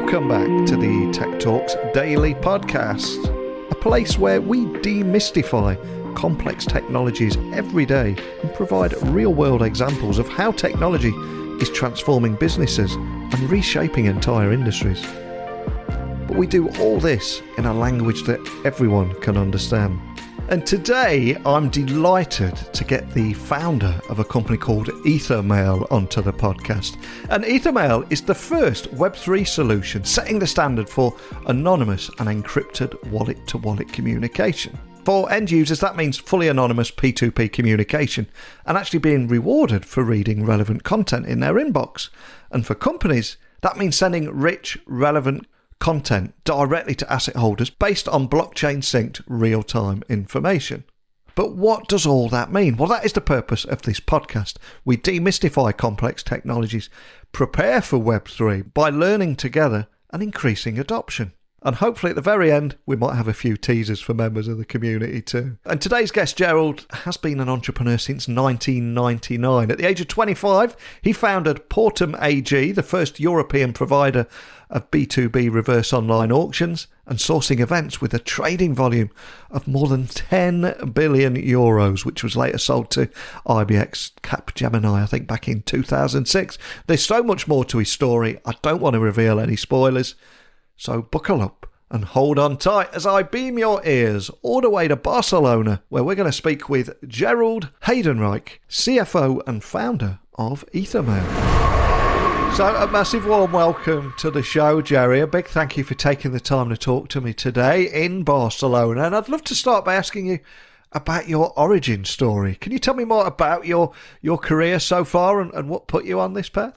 Welcome back to the Tech Talks Daily Podcast, a place where we demystify complex technologies every day and provide real-world examples of how technology is transforming businesses and reshaping entire industries. But we do all this in a language that everyone can understand. And today, I'm delighted to get the founder of a company called EtherMail onto the podcast. And EtherMail is the first Web3 solution setting the standard for anonymous and encrypted wallet-to-wallet communication. For end users, that means fully anonymous P2P communication and actually being rewarded for reading relevant content in their inbox. And for companies, that means sending rich, relevant content directly to asset holders based on blockchain synced real-time information. But what does all that mean? Well, that is the purpose of this podcast. We demystify complex technologies, prepare for Web3 by learning together and increasing adoption. And hopefully at the very end, we might have a few teasers for members of the community too. And today's guest, Gerald, has been an entrepreneur since 1999. At the age of 25, he founded Portum AG, the first European provider of B2B reverse online auctions and sourcing events with a trading volume of more than 10 billion euros, which was later sold to IBX Capgemini, I think back in 2006. There's so much more to his story. I don't want to reveal any spoilers. So buckle up and hold on tight as I beam your ears all the way to Barcelona, where we're going to speak with Gerald Heydenreich, CFO and founder of EtherMail. So a massive warm welcome to the show, Jerry. A big thank you for taking the time to talk to me today in Barcelona. And I'd love to start by asking you about your origin story. Can you tell me more about your career so far and what put you on this path?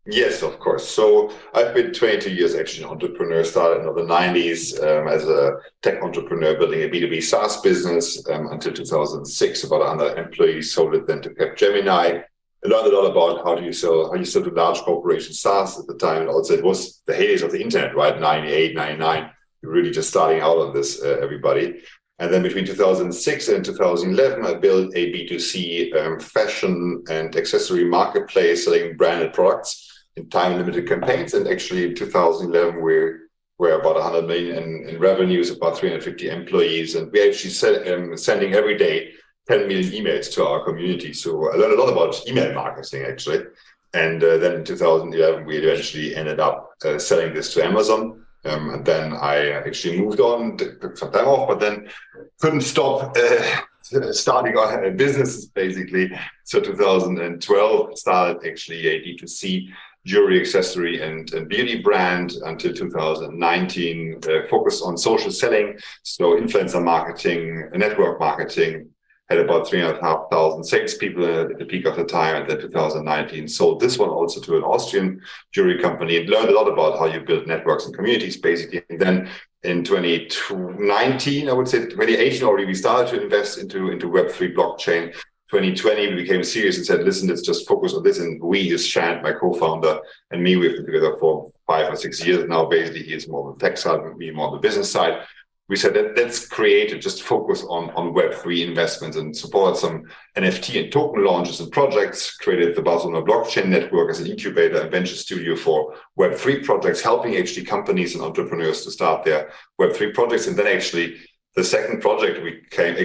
Yes, of course. So I've been 22 years actually an entrepreneur, started in the 90s as a tech entrepreneur building a B2B SaaS business until 2006, about 100 employees, sold it then to Capgemini. I learned a lot about how you sell to large corporations SaaS at the time. And also it was the heydays of the internet, right? 98, 99. You're really just starting out on this, everybody. And then between 2006 and 2011, I built a B2C fashion and accessory marketplace selling branded products in time-limited campaigns. And actually in 2011, we're about 100 million in revenues, about 350 employees. And we actually sending every day 10 million emails to our community. So I learned a lot about email marketing, actually. And then in 2011, we eventually ended up selling this to Amazon. And then I actually moved on, took some time off, but then couldn't stop starting on businesses, basically. So 2012 started actually a D2C jewelry, accessory, and beauty brand until 2019, focused on social selling. So influencer marketing, network marketing, had about 3,500 salespeople at the peak of the time. And then 2019 sold this one also to an Austrian jewelry company and learned a lot about how you build networks and communities, basically. And then in 2019, I would say 2018 already, we started to invest into Web3 blockchain. 2020, we became serious and said, listen, let's just focus on this. And we is Shant, my co-founder, and me, we've been together for 5 or 6 years now. Basically, he's more on the tech side, me more on the business side. We said that let's create and just focus on Web3 investments and support some NFT and token launches and projects, created the Barcelona Blockchain Network as an incubator and venture studio for Web3 projects, helping actually companies and entrepreneurs to start their Web3 projects. And then actually the second project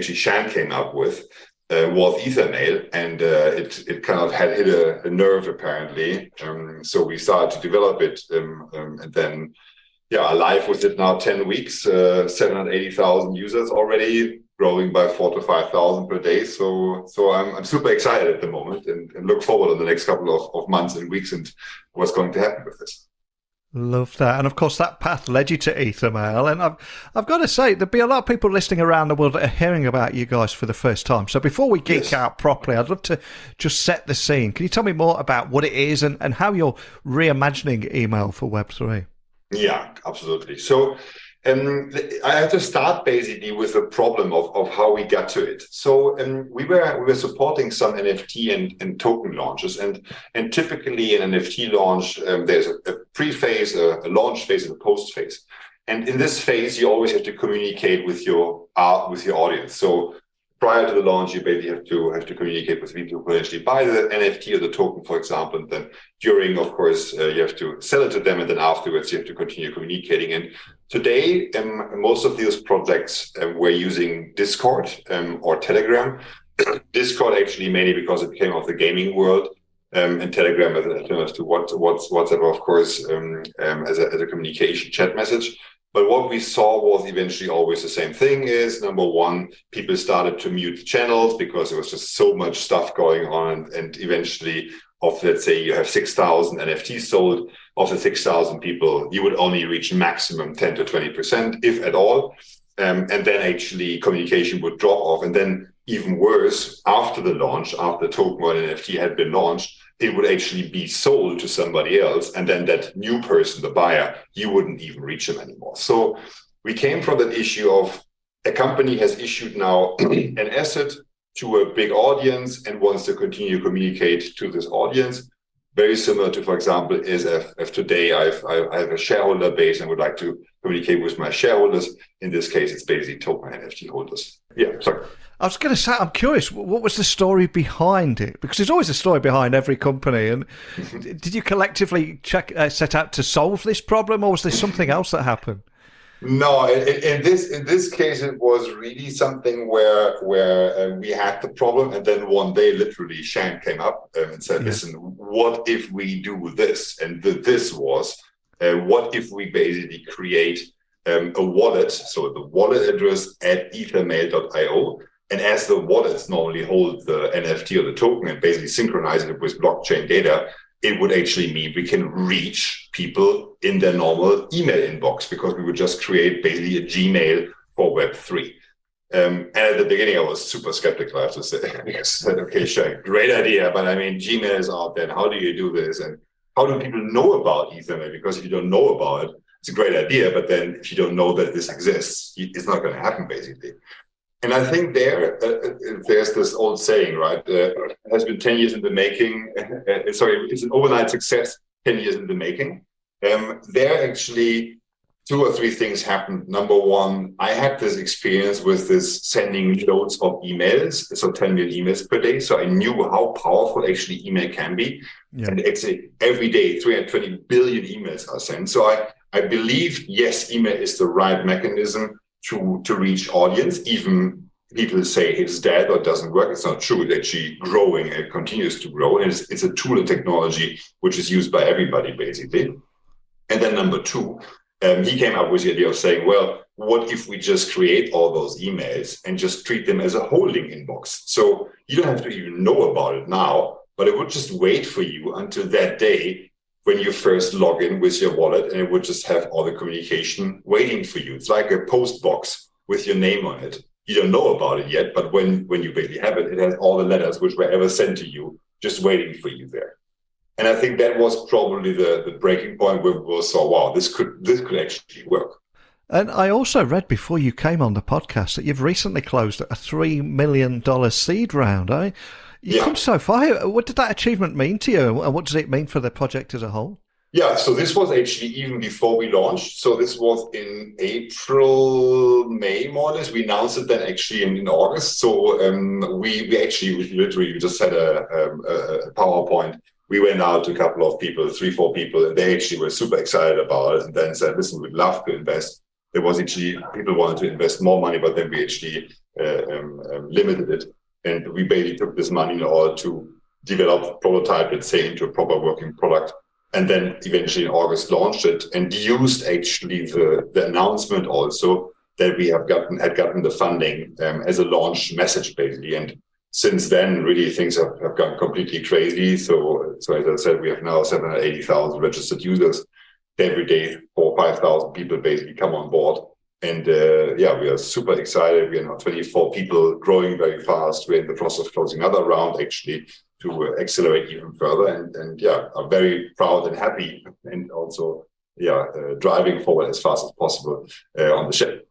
Shant came up with was EtherMail, and it kind of had hit a nerve apparently. So we started to develop it and then alive with it now 10 weeks, 780,000 users already, growing by 4,000 to 5,000 per day. So I'm super excited at the moment and look forward to the next couple of months and weeks and what's going to happen with this. Love that. And of course, that path led you to EtherMail. And I've got to say, there'll be a lot of people listening around the world that are hearing about you guys for the first time. So before we geek out properly, I'd love to just set the scene. Can you tell me more about what it is and how you're reimagining email for Web3? Yeah, absolutely. So I have to start basically with the problem of how we got to it. So we were supporting some NFT and token launches, and typically in an NFT launch, there's a pre-phase, a launch phase, and a post phase. And in this phase, you always have to communicate with your audience. So prior to the launch, you basically have to communicate with people who potentially buy the NFT or the token, for example. And then during, of course, you have to sell it to them, and then afterwards you have to continue communicating. And today, most of these projects were using Discord or Telegram. Discord actually mainly because it came off the gaming world, and Telegram as an alternative to WhatsApp, of course, as a communication chat message. But what we saw was eventually always the same thing is, number one, people started to mute channels because there was just so much stuff going on. And eventually, let's say you have 6,000 NFTs sold, of the 6,000 people, you would only reach maximum 10 to 20%, if at all. And then actually communication would drop off. And then even worse, after the launch, after the token or NFT had been launched, it would actually be sold to somebody else. And then that new person, the buyer, you wouldn't even reach them anymore. So we came from that issue of a company has issued now an asset to a big audience and wants to continue to communicate to this audience. Very similar to, for example, is if today I have a shareholder base and would like to communicate with my shareholders. In this case, it's basically token NFT holders. Yeah, sorry. I was going to say, I'm curious, what was the story behind it? Because there's always a story behind every company. And did you collectively set out to solve this problem, or was there something else that happened? No, in this case, it was really something where we had the problem, and then one day, literally, Shant came up and said, "Listen, what if we do this?" And this was, what if we basically create a wallet, so the wallet address at EtherMail.io. And as the wallets normally hold the NFT or the token and basically synchronizing it with blockchain data, it would actually mean we can reach people in their normal email inbox, because we would just create basically a Gmail for Web3. And at the beginning, I was super skeptical, I have to say, because I said, okay, sure, great idea. But I mean, Gmail is out there. And how do you do this? And how do people know about EtherMail? Because if you don't know about it, it's a great idea. But then if you don't know that this exists, it's not going to happen, basically. And I think there's this old saying, right? It has been 10 years in the making. It's an overnight success, 10 years in the making. There actually 2 or 3 things happened. Number one, I had this experience with this sending loads of emails, so 10 million emails per day. So I knew how powerful actually email can be. Yeah. And actually every day, 320 billion emails are sent. So I believe, yes, email is the right mechanism to reach audience. Even people say it's dead or doesn't work. It's not true. It's actually growing and it continues to grow. And it's a tool and technology which is used by everybody, basically. And then number 2, he came up with the idea of saying, well, what if we just create all those emails and just treat them as a holding inbox? So you don't have to even know about it now, but it would just wait for you until that day when you first log in with your wallet, and it would just have all the communication waiting for you. It's like a post box with your name on it. You don't know about it yet, but when you basically have it, it has all the letters which were ever sent to you, just waiting for you there. And I think that was probably the breaking point where we saw, wow, this could actually work. And I also read before you came on the podcast that you've recently closed a $3 million seed round, eh? You've come so far. What did that achievement mean to you, and what does it mean for the project as a whole? Yeah, so this was actually even before we launched. So this was in April, May, more or less. We announced it then actually in August. So we just had a PowerPoint. We went out to a couple of people, 3-4 people, and they actually were super excited about it, and then said, listen, we'd love to invest. There was actually, people wanted to invest more money, but then we actually limited it. And we basically took this money in order to develop a prototype, let's say, into a proper working product. And then eventually in August launched it and used actually the announcement also that we had gotten the funding as a launch message, basically. And since then, really, things have gone completely crazy. So as I said, we have now 780,000 registered users. Every day, 4,000 or 5,000 people basically come on board. And we are super excited. We are now 24 people, growing very fast. We're in the process of closing another round, actually, to accelerate even further. And are very proud and happy, and also driving forward as fast as possible on the ship.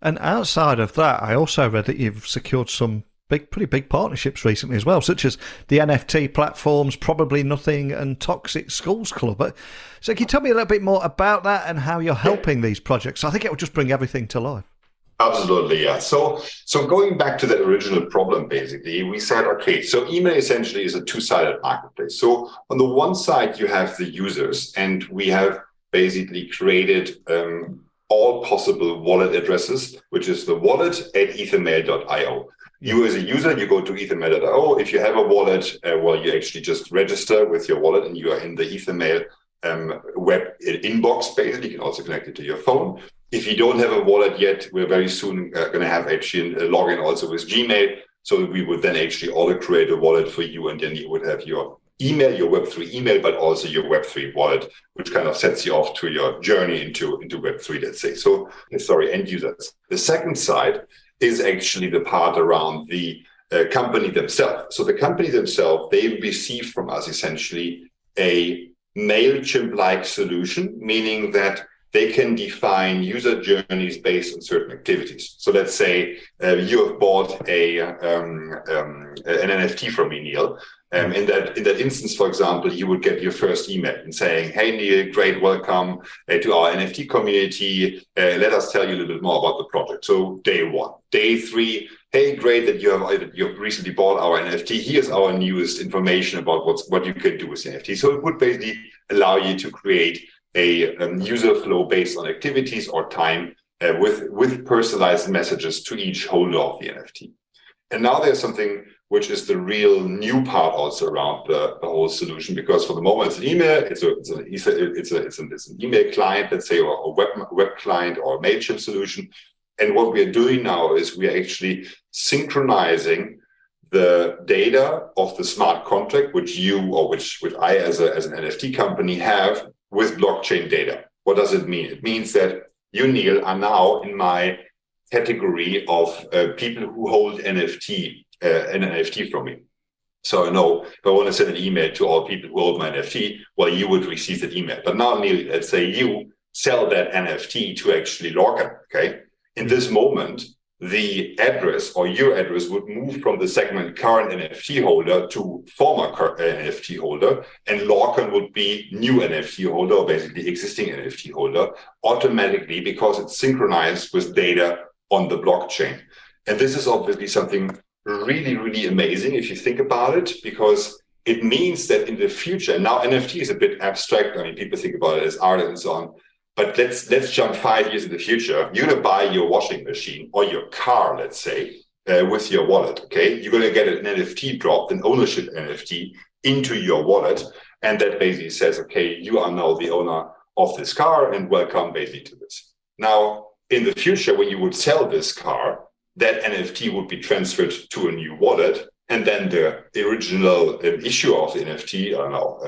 And outside of that, I also read that you've secured some pretty big partnerships recently as well, such as the NFT platforms, Probably Nothing, and Toxic Schools Club. So can you tell me a little bit more about that and how you're helping these projects? I think it will just bring everything to life. Absolutely, yeah. So going back to that original problem, basically, we said, okay, so email essentially is a two-sided marketplace. So on the one side, you have the users, and we have basically created all possible wallet addresses, which is the wallet at ethermail.io. You as a user, you go to ethermail.io. If you have a wallet, you actually just register with your wallet and you are in the EtherMail web inbox, basically. You can also connect it to your phone. If you don't have a wallet yet, we're very soon going to have actually a login also with Gmail. So we would then actually auto create a wallet for you, and then you would have your email, your Web3 email, but also your Web3 wallet, which kind of sets you off to your journey into Web3, let's say. So, end users. The second side is actually the part around the company themselves. So the company themselves, they receive from us essentially a MailChimp-like solution, meaning that they can define user journeys based on certain activities. So let's say you have bought an NFT from me, Neil. In that instance, for example, you would get your first email and saying, "Hey Neil, great, welcome to our NFT community. Let us tell you a little bit more about the project." So day one. Day three, "Hey, great that you've recently bought our NFT. Here's our newest information about what you can do with the NFT." So it would basically allow you to create a user flow based on activities or time with personalized messages to each holder of the NFT. And now there's something which is the real new part also around the whole solution, because for the moment it's an email, it's an email client, let's say, or a web client or a MailChimp solution. And what we are doing now is we are actually synchronizing the data of the smart contract, which I as an NFT company have, with blockchain data. What does it mean? It means that you, Neil, are now in my category of people who hold an NFT from me. So I know if I want to send an email to all people who hold my NFT, well, you would receive that email. But now, Neil, let's say you sell that NFT to actually Lorcan, okay? In this moment, the address or your address would move from the segment current NFT holder to former NFT holder, and Lorcan would be new NFT holder, or basically existing NFT holder, automatically, because it's synchronized with data on the blockchain. And this is obviously something really, really amazing if you think about it, because it means that in the future, now NFT is a bit abstract. I mean, people think about it as art and so on. But let's jump 5 years in the future. You're going to buy your washing machine or your car, let's say, with your wallet, okay? You're going to get an NFT dropped, an ownership NFT, into your wallet. And that basically says, okay, you are now the owner of this car, and welcome basically to this. Now, in the future, when you would sell this car, that NFT would be transferred to a new wallet. And then the original issuer of the NFT, I don't know,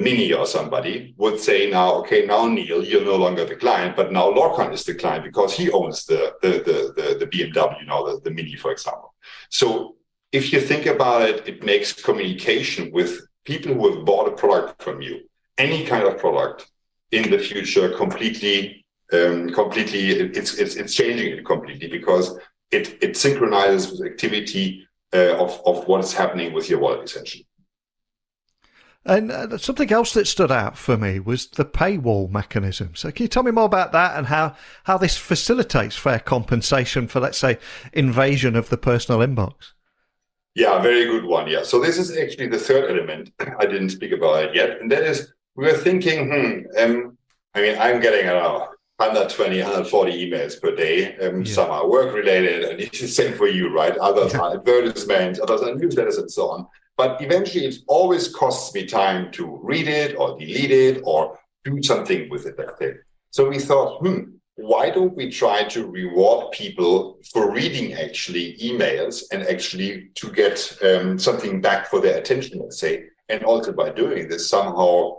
Mini or somebody would say now, okay, now Neil, you're no longer the client, but now Lorcan is the client because he owns the BMW, now the Mini, for example. So if you think about it, it makes communication with people who have bought a product from you, any kind of product, in the future completely. It's changing it completely, because it synchronizes with activity of what is happening with your wallet, essentially. And something else that stood out for me was the paywall mechanism. So can you tell me more about that and how this facilitates fair compensation for, let's say, invasion of the personal inbox? Yeah, very good one. Yeah. So this is actually the third element. I didn't speak about it yet. And that is, we were thinking, I mean, I'm getting, 120, 140 emails per day. Some are work-related, and it's the same for you, right? Others are advertisements, others are newsletters, and so on. But eventually, it always costs me time to read it or delete it or do something with it. So we thought, why don't we try to reward people for reading actually emails and actually to get something back for their attention, let's say. And also by doing this, somehow,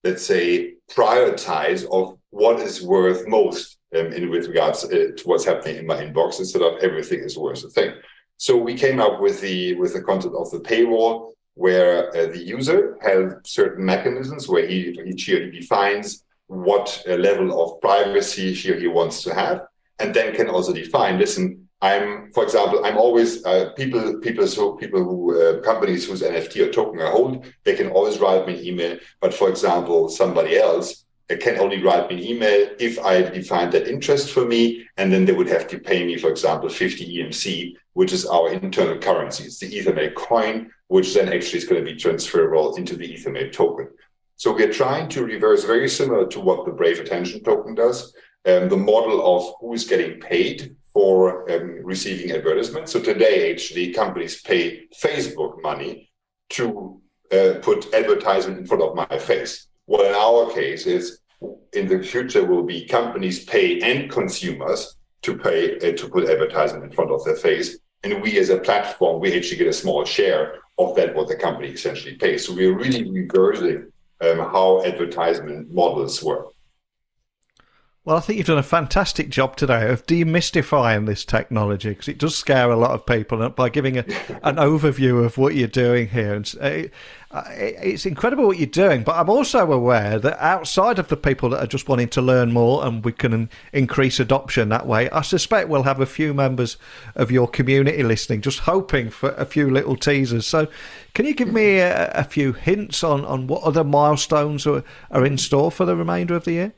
let's say, prioritize of what is worth most with regards to what's happening in my inbox, instead of everything is worth a thing. So we came up with the concept of the paywall, where the user has certain mechanisms where he defines what level of privacy he wants to have, and then can also define, listen, I'm always companies whose NFT or token I hold, they can always write me an email. But for example, somebody else can only write me an email if I define that interest for me, and then they would have to pay me, for example, 50 EMC, which is our internal currency. It's the EtherMail coin, which then actually is going to be transferable into the EtherMail token. So we're trying to reverse, very similar to what the Brave Attention token does, the model of who is getting paid for receiving advertisements. So today, actually, companies pay Facebook money to put advertisement in front of my face. What in our case is, in the future, will be companies pay end consumers to pay to put advertisement in front of their face, and we as a platform, we actually get a small share of that what the company essentially pays. So we're really reversing how advertisement models work. Well, I think you've done a fantastic job today of demystifying this technology, because it does scare a lot of people, by giving an overview of what you're doing here. And it's incredible what you're doing, but I'm also aware that outside of the people that are just wanting to learn more and we can increase adoption that way, I suspect we'll have a few members of your community listening, just hoping for a few little teasers. So can you give me a few hints on what other milestones are in store for the remainder of the year?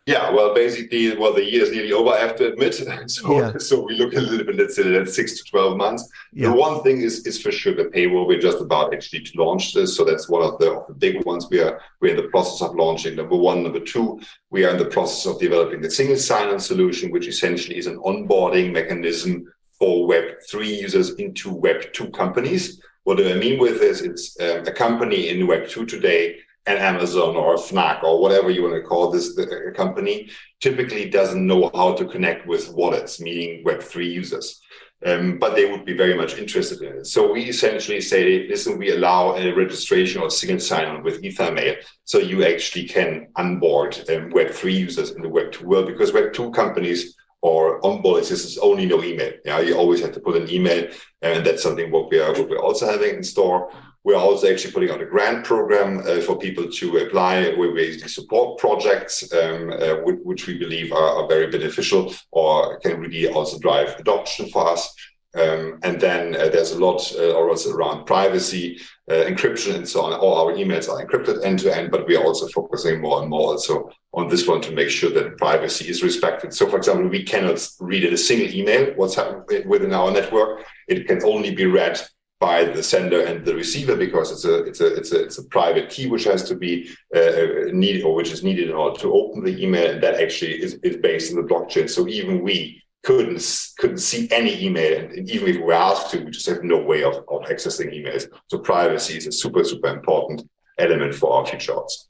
Yeah, well, basically, the year is nearly over, I have to admit. So we look a little bit, let's say, at 6 to 12 months. Yeah. The one thing is for sure the Paywall. We're just about actually to launch this. So that's one of the big ones we're in the process of launching. Number one. Number two, we are in the process of developing the single sign-on solution, which essentially is an onboarding mechanism for Web3 users into Web2 companies. What do I mean with this? It's a company in Web2 today, an Amazon or a Fnac or whatever you want to call this, the company typically doesn't know how to connect with wallets, meaning Web3 users. But they would be very much interested in it. So we essentially say, listen, we allow a registration or single sign-on with EtherMail, so you actually can onboard Web3 users in the Web2 world, because Web2 companies or onboarding systems only know email. Yeah, you always have to put an email, and that's something what we're also having in store. We're also actually putting out a grant program for people to apply, where we basically support projects which we believe are very beneficial or can really also drive adoption for us. And then there's a lot also around privacy, encryption, and so on. All our emails are encrypted end to end, but we are also focusing more and more also on this one to make sure that privacy is respected. So, for example, we cannot read a single email what's happening within our network. It can only be read by the sender and the receiver, because it's a private key which has to be needed, or which is needed in order to open the email, and that actually is based on the blockchain. So even we couldn't see any email, and even if we were asked to, we just have no way of accessing emails. So privacy is a super important element for our future odds.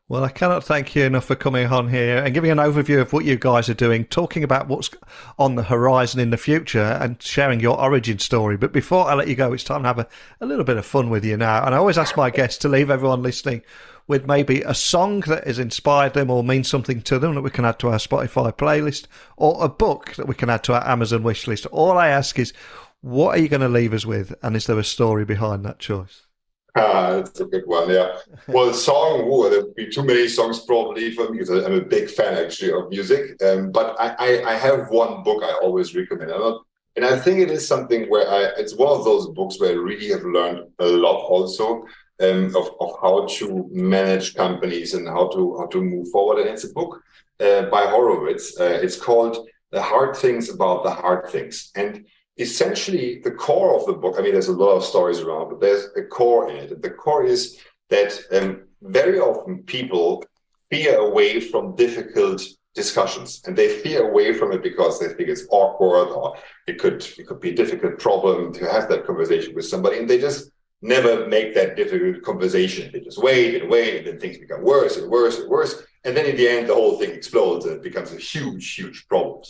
Well, I cannot thank you enough for coming on here and giving an overview of what you guys are doing, talking about what's on the horizon in the future and sharing your origin story. But before I let you go, it's time to have a little bit of fun with you now. And I always ask my guests to leave everyone listening with maybe a song that has inspired them or means something to them that we can add to our Spotify playlist, or a book that we can add to our Amazon wish list. All I ask is, what are you going to leave us with? And is there a story behind that choice? That's a good one, yeah. Well, there'd be too many songs probably for me, because I'm a big fan actually of music. But I have one book I always recommend. And I think it is something where it's one of those books where I really have learned a lot also of how to manage companies and how to move forward. And it's a book by Horowitz. It's called The Hard Things About the Hard Things. And essentially, the core of the book, I mean, there's a lot of stories around, but there's a core in it. And the core is that very often people fear away from difficult discussions, and they fear away from it because they think it's awkward, or it could be a difficult problem to have that conversation with somebody, and they just never make that difficult conversation. They just wait, and then things become worse and worse and worse. And then in the end, the whole thing explodes and it becomes a huge problem.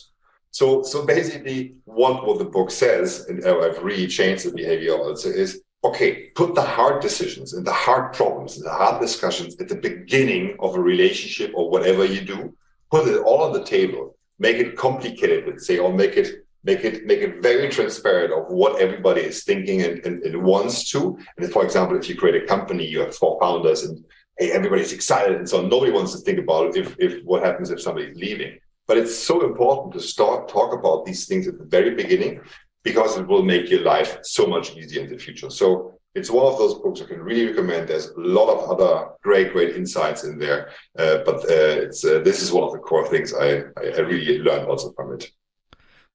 So basically what the book says, and I've really changed the behavior also, is, okay, put the hard decisions and the hard problems and the hard discussions at the beginning of a relationship or whatever you do. Put it all on the table, make it complicated, let's say, or make it very transparent of what everybody is thinking and wants to. And for example, if you create a company, you have 4 founders and hey, everybody's excited, and so nobody wants to think about if what happens if somebody's leaving. But it's so important to talk about these things at the very beginning, because it will make your life so much easier in the future. So it's one of those books I can really recommend. There's a lot of other great insights in there, but this is one of the core things I really learned also from it.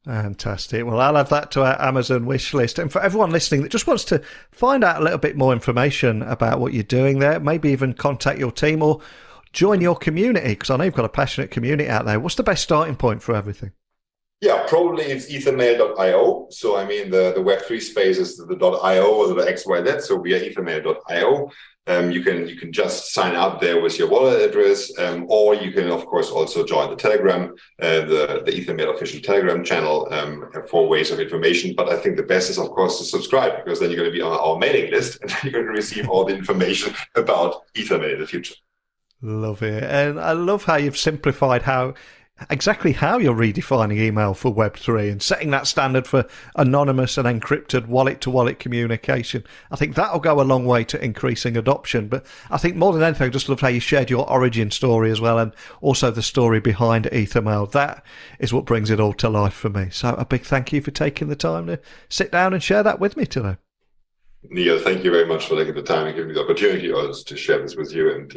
Fantastic. Well, I'll add that to our Amazon wish list. And for everyone listening that just wants to find out a little bit more information about what you're doing there, maybe even contact your team or join your community, because I know you've got a passionate community out there. What's the best starting point for everything? Yeah, probably it's ethermail.io. So, I mean, the Web3 space is the .io or the XYZ. So we are ethermail.io. You can just sign up there with your wallet address, or you can, of course, also join the Telegram, the EtherMail official Telegram channel, for ways of information. But I think the best is, of course, to subscribe, because then you're going to be on our mailing list and you're going to receive all the information about EtherMail in the future. Love it. And I love how you've simplified exactly how you're redefining email for Web3 and setting that standard for anonymous and encrypted wallet-to-wallet communication. I think that'll go a long way to increasing adoption. But I think more than anything, I just love how you shared your origin story as well, and also the story behind EtherMail. That is what brings it all to life for me. So a big thank you for taking the time to sit down and share that with me today. Neil, thank you very much for taking the time and giving me the opportunity also to share this with you. And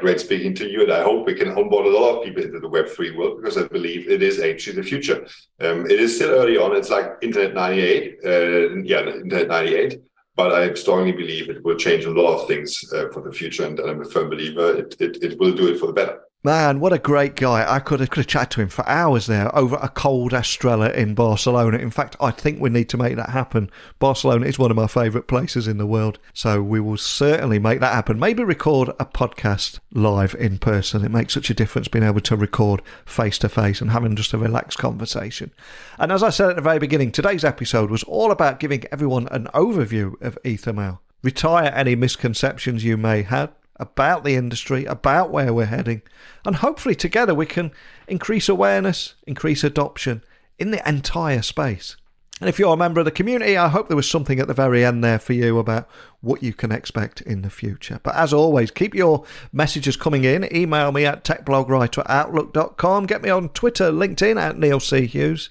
great speaking to you, and I hope we can onboard a lot of people into the Web3 world, because I believe it is actually the future. It is still early on. It's like Internet 98, Internet 98, but I strongly believe it will change a lot of things for the future, and I'm a firm believer it will do it for the better. Man, what a great guy. I could have chatted to him for hours there over a cold Estrella in Barcelona. In fact, I think we need to make that happen. Barcelona is one of my favourite places in the world, so we will certainly make that happen. Maybe record a podcast live in person. It makes such a difference being able to record face-to-face and having just a relaxed conversation. And as I said at the very beginning, today's episode was all about giving everyone an overview of EtherMail. Retire any misconceptions you may have about the industry, about where we're heading, and hopefully together we can increase awareness, increase adoption in the entire space. And if you're a member of the community, I hope there was something at the very end there for you about what you can expect in the future. But as always, keep your messages coming in. Email me at techblogwriter@outlook.com. Get me on Twitter, LinkedIn at Neil C. Hughes.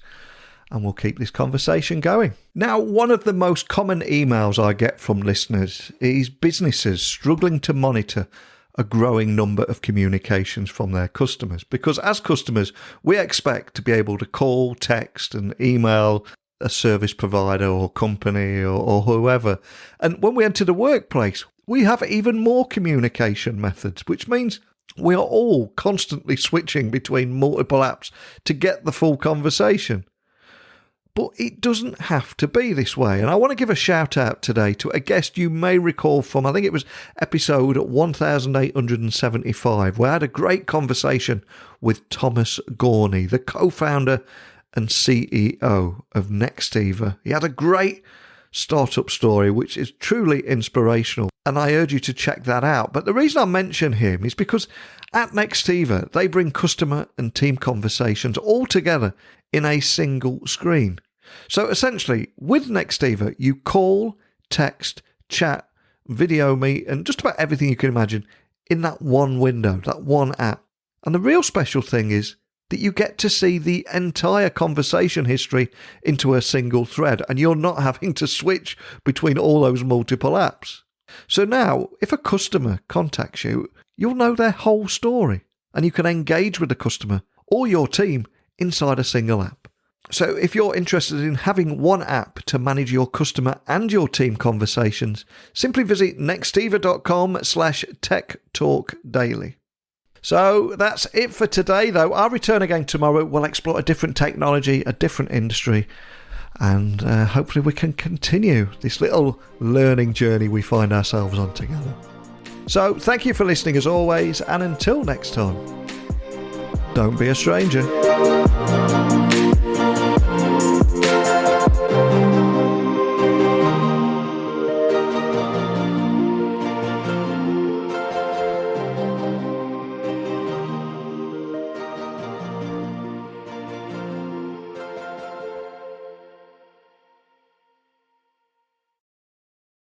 And we'll keep this conversation going. Now, one of the most common emails I get from listeners is businesses struggling to monitor a growing number of communications from their customers. Because as customers, we expect to be able to call, text, and email a service provider or company or whoever. And when we enter the workplace, we have even more communication methods, which means we are all constantly switching between multiple apps to get the full conversation. But it doesn't have to be this way. And I want to give a shout out today to a guest you may recall from, I think it was episode 1875, where I had a great conversation with Thomas Gorney, the co-founder and CEO of Nextiva. He had a great startup story, which is truly inspirational. And I urge you to check that out. But the reason I mention him is because at Nextiva, they bring customer and team conversations all together in a single screen. So essentially, with Nextiva, you call, text, chat, video meet, and just about everything you can imagine in that one window, that one app. And the real special thing is that you get to see the entire conversation history into a single thread, and you're not having to switch between all those multiple apps. So now, if a customer contacts you, you'll know their whole story, and you can engage with the customer or your team inside a single app. So if you're interested in having one app to manage your customer and your team conversations, simply visit nextiva.com/techtalkdaily. So that's it for today, though. I'll return again tomorrow. We'll explore a different technology, a different industry, and hopefully we can continue this little learning journey we find ourselves on together. So thank you for listening as always, and until next time, don't be a stranger.